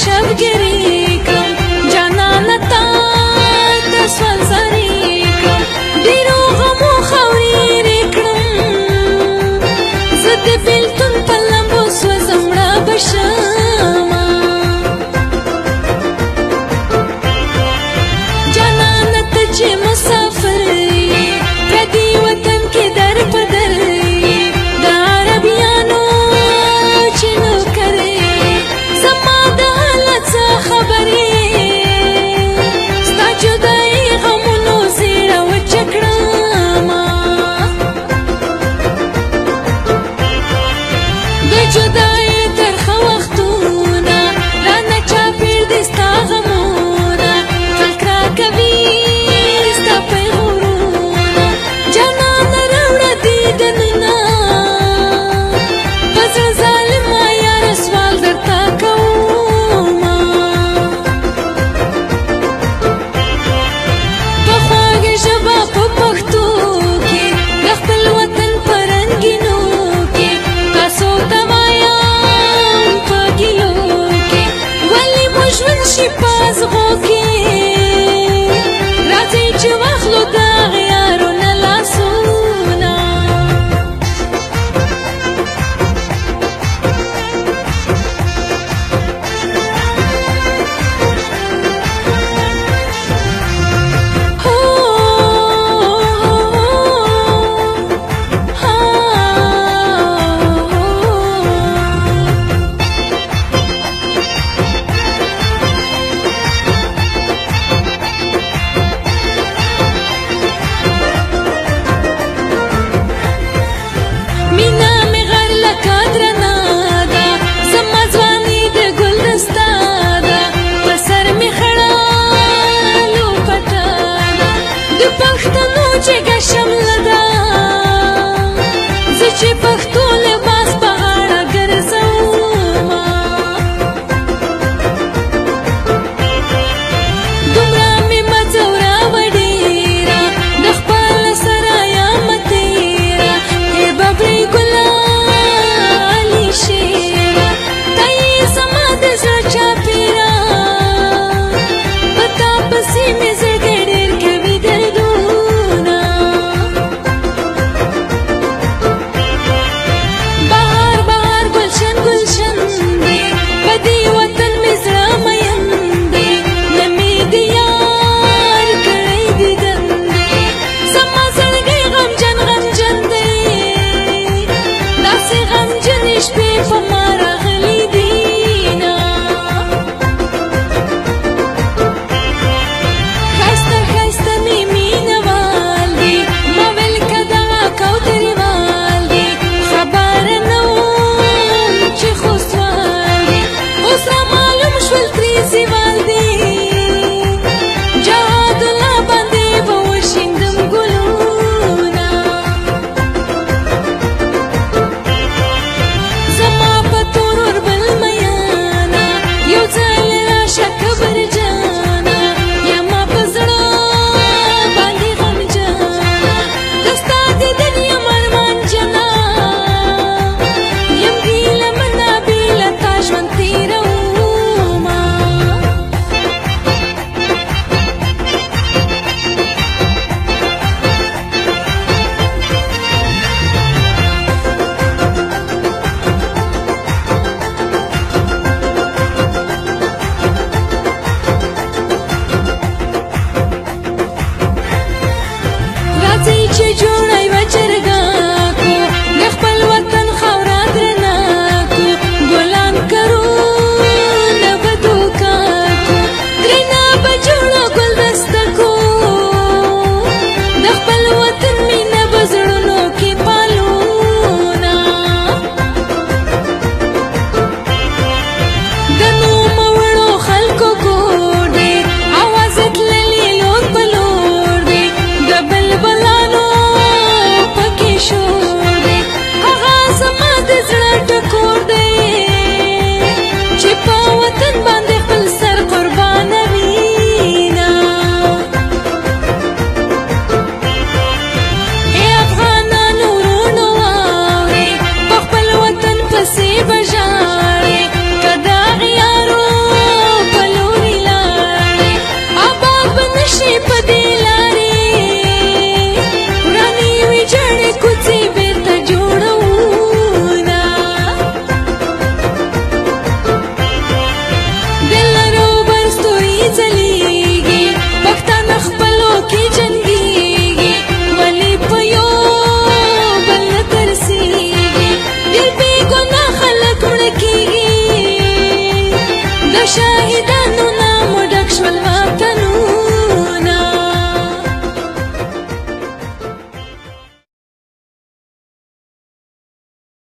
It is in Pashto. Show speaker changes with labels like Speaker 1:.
Speaker 1: شبګری کړم جانانه تا ته سوال زاری کړم ډېرو غمو خاورې کړم زه د بېلتون په لمبو سوځم مړه به شمه جانانه ته چې مسافر یې پردي وطن کې در په در د عربیانو چې نوکر یې زما د حالت څه خبرې ستا جدایي غمونو زیړه وچه کړمه د جدایي ترخه وختونه رانه چاپېر دي ستا غمونه خلک راکوي ستا پیغورونه جانانه راوړه دیدنونه په زړه ظالمه یاره سوال درته کومه په خواږه ژبه په پښتو کې د خپل وطن په رنګینو کې تاسو ته وایم په ګیلو کې ولې مو ژوند شي په ازغو کې راځئ چې واخلو د غیارونه لاسونه مینا مې غر لکه درنه ده زما ځواني د ګل دسته ده په سر مې خړه لوپټه ده د پښتنو جګه شمله